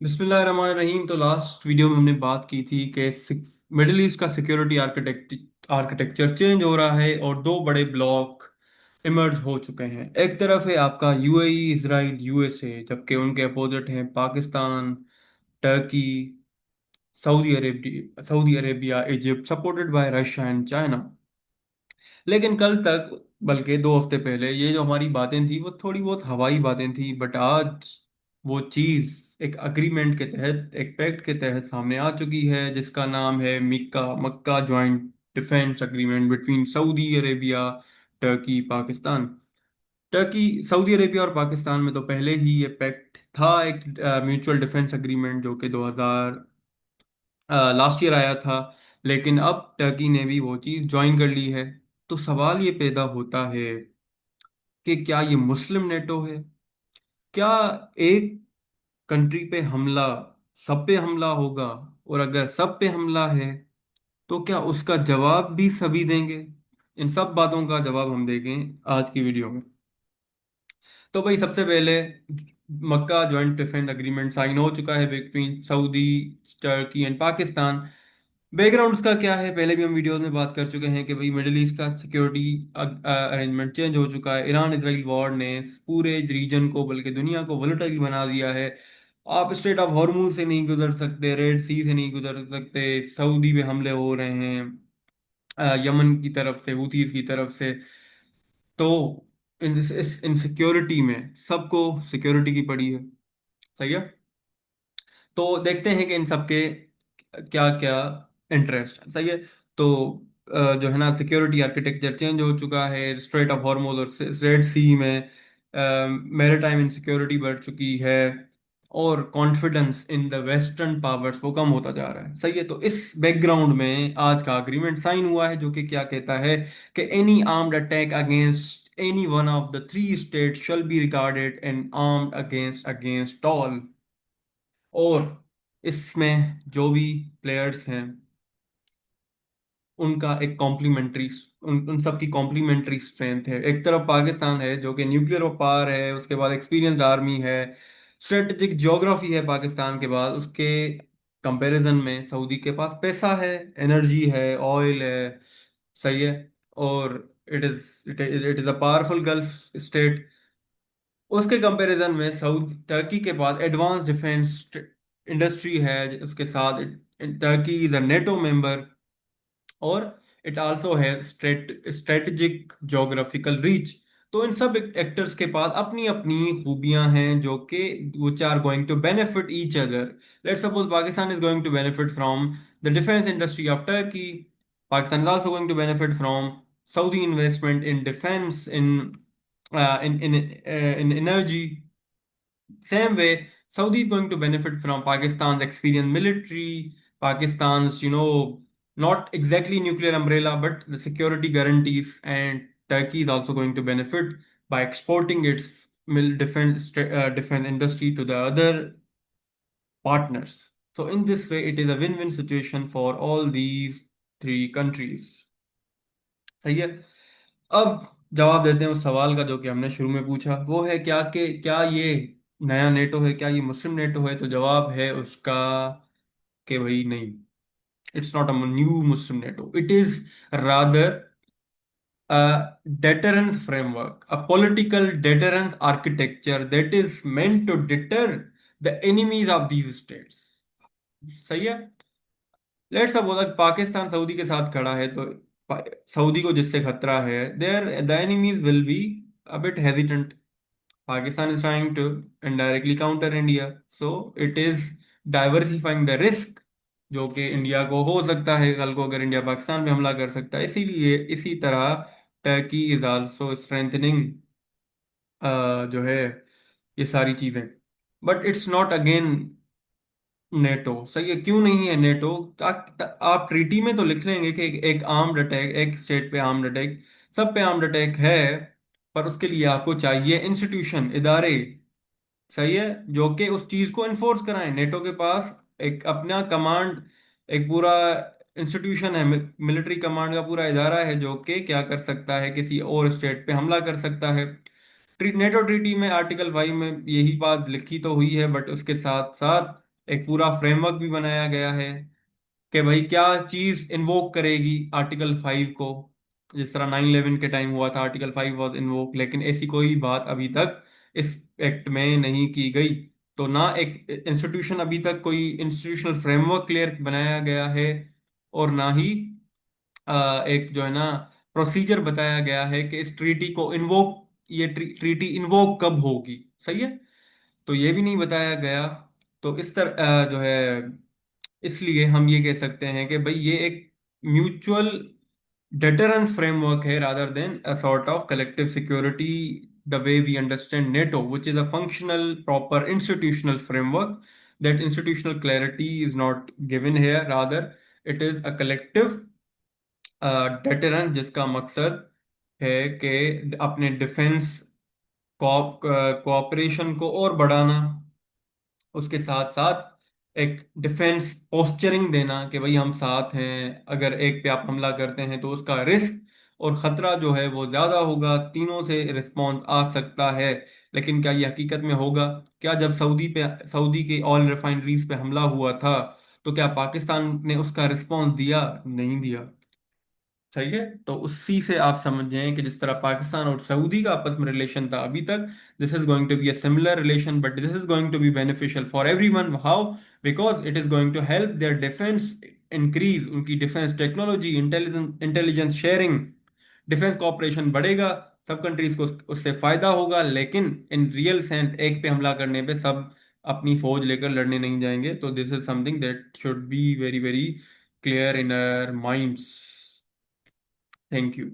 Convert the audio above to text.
बिस्मिल्लाहिर्रहमानिर्रहीम। तो last video में हमने बात की थी कि मिडिल ईस्ट का सिक्योरिटी आर्किटेक्चर चेंज हो रहा है और दो बड़े ब्लॉक इमर्ज हो चुके हैं। एक तरफ है आपका यूएई, इसराइल, यूएसए, जबकि उनके अपोजिट हैं Pakistan, Turkey, Saudi Arabia, Egypt, supported by Russia and China. लेकिन कल तक, बल्कि 2 हफ्ते पहले, ये जो हमारी बातें थी वो थोड़ी बहुत हवाई बातें थी, बट आज वो चीज़ एक अग्रीमेंट के तहत, एक पैक्ट के तहत सामने आ चुकी है, जिसका नाम है मिक्का मक्का joint defence agreement between Saudi Arabia, Turkey, Pakistan. Turkey, Saudi Arabia और पाकिस्तान में तो पहले ही ये पैक्ट था, एक म्यूचुअल डिफेंस अग्रीमेंट, जो कि 2000 लास्ट ईयर आया था। लेकिन अब टर्की ने भी वो चीज़ ज्वाइन कर ली है। तो सवाल ये पैदा होता है कि क्या ये मुस्लिम नेटो है? क्या एक कंट्री पे हमला सब पे हमला होगा? और अगर सब पे हमला है तो क्या उसका जवाब भी सभी देंगे? इन सब बातों का जवाब हम देंगे आज की वीडियो में। तो भाई, सबसे पहले मक्का जॉइंट डिफेंस अग्रीमेंट साइन हो चुका है between Saudi, Turkey and Pakistan. Background उसका क्या है, पहले भी हम वीडियोस में बात कर चुके हैं कि भाई मिडिल ईस्ट का सिक्योरिटी अरेंजमेंट चेंज हो चुका है। ईरान इसराइल वॉर ने पूरे रीजन को, बल्कि दुनिया को वोलेटाइल बना दिया है। आप स्ट्रेट ऑफ हॉर्मूज से नहीं गुजर सकते, रेड सी से नहीं गुजर सकते, सऊदी पे हमले हो रहे हैं, यमन की तरफ से, हूथीज की तरफ से। तो इस इनसिक्योरिटी में सबको सिक्योरिटी की पड़ी है। सही है। तो देखते हैं कि इन सबके क्या क्या इंटरेस्ट है। सही है। तो जो है ना, सिक्योरिटी आर्किटेक्चर चेंज हो चुका है। स्ट्रेट ऑफ हॉर्मुज और रेड सी में मैरीटाइम इनसिक्योरिटी बढ़ चुकी है, और confidence in the western powers वो कम होता जा रहा है। सही है। तो इस बैकग्राउंड में आज का अग्रीमेंट साइन हुआ है, जो कि क्या कहता है कि any armed attack against any one of the three state shall be regarded an armed against against all. और इसमें जो भी प्लेयर्स हैं उनका एक कॉम्प्लीमेंट्री, उन सब की कॉम्प्लीमेंट्री स्ट्रेंथ है। एक तरफ पाकिस्तान है जो कि न्यूक्लियर पावर है, उसके बाद एक्सपीरियंस्ड आर्मी है, स्ट्रेटेजिक ज्योग्राफी है पाकिस्तान के बाद। उसके कंपैरिजन में सऊदी के पास पैसा है, एनर्जी है, ऑयल है। सही है। और it is a powerful gulf state. उसके कंपैरिजन में सऊदी, टर्की के पास एडवांस डिफेंस इंडस्ट्री है। उसके साथ Turkey is a NATO member, और इट आल्सो है स्ट्रेटेजिक जोग्राफिकल रीच। तो इन सब एक्टर्स के पास अपनी अपनी खूबियां हैं, जो कि which are going to benefit each other. Let's suppose Pakistan is going to benefit from the defence industry of Turkey. Pakistan is also going to benefit from Saudi investment in defence, in energy. Same way, Saudi is going to benefit from Pakistan's experienced military, Pakistan's, not exactly nuclear umbrella, but the security guarantees, and Turkey is also going to benefit by exporting its defense industry to the other partners. So in this way, it is a win-win situation for all these three countries. सही है। अब जवाब देते हैं उस सवाल का जो कि हमने शुरू में पूछा, वो है क्या ये नया नेटो है, क्या ये मुस्लिम नेटो है? तो जवाब है उसका कि भाई नहीं, it's not a new Muslim NATO, it is rather a deterrence framework, a political deterrence architecture that is meant to deter the enemies of these states. सही है। लेट्स सपोज पाकिस्तान सऊदी के साथ खड़ा है, तो सऊदी को जिससे खतरा है, there the enemies will be a bit hesitant. Pakistan is trying to indirectly counter India, so it is diversifying the risk, जो कि इंडिया को हो सकता है कल को, अगर इंडिया पाकिस्तान पे हमला कर सकता है। इसीलिए इसी तरह टर्की इज आल्सो स्ट्रेंथनिंग जो है ये सारी चीजें। But it's not again NATO. सही है। क्यों नहीं है नेटो? आप ट्रीटी में तो लिख लेंगे कि एक आर्म्ड अटैक, एक स्टेट पे आर्म्ड अटैक, सब पे आर्म्ड अटैक है, पर उसके लिए आपको चाहिए इंस्टीट्यूशन, इदारे। सही है। जो कि उस चीज को इन्फोर्स कराएं। नेटो के पास एक अपना कमांड, एक पूरा इंस्टीट्यूशन है, मिलिट्री कमांड का पूरा इदारा है, जो कि क्या कर सकता है, किसी और स्टेट पे हमला कर सकता है। नेटो ट्रीटी में आर्टिकल 5 में यही बात लिखी तो हुई है, बट उसके साथ साथ एक पूरा फ्रेमवर्क भी बनाया गया है कि भाई क्या चीज इन्वोक करेगी आर्टिकल 5 को। जिस तरह 9/11 के टाइम हुआ था, आर्टिकल 5 वॉज इन्वोक, लेकिन ऐसी कोई बात अभी तक इस एक्ट में नहीं की गई। तो ना एक इंस्टीट्यूशन, अभी तक कोई इंस्टीट्यूशनल फ्रेमवर्क क्लियर बनाया गया है, और ना ही एक जो है ना प्रोसीजर बताया गया है कि इस ट्रीटी को इन्वोक, ये ट्रीटी इन्वोक कब होगी। सही है, तो ये भी नहीं बताया गया। तो इस तरह जो है, इसलिए हम ये कह सकते हैं कि भाई ये एक म्यूचुअल deterrence framework है, rather than a sort of collective security the way we understand NATO, which is a functional proper institutional framework. That institutional clarity is not given here, rather it is a collective deterrence, जिसका मकसद है कि अपने defence cooperation को और बढ़ाना, उसके साथ साथ एक डिफेंस पोस्चरिंग देना कि भाई हम साथ हैं, अगर एक पे आप हमला करते हैं तो उसका रिस्क और खतरा जो है वो ज्यादा होगा, तीनों से रिस्पॉन्स आ सकता है। लेकिन क्या ये हकीकत में होगा? क्या जब सऊदी के ऑयल रिफाइनरीज पे हमला हुआ था, तो क्या पाकिस्तान ने उसका रिस्पॉन्स दिया? नहीं दिया। सही है, तो उसी से आप समझें कि जिस तरह पाकिस्तान और सऊदी का आपस में रिलेशन था अभी तक, this is going to be a similar relation, but this is going to be beneficial for everyone. How? Because it is going to help their defence increase, उनकी defence technology, intelligence intelligence sharing, defence cooperation बढ़ेगा, सब countries को उससे फायदा होगा। लेकिन in real sense एक पे हमला करने पे सब अपनी फौज लेकर लड़ने नहीं जाएंगे। तो this is something that should be very very clear in our minds. Thank you.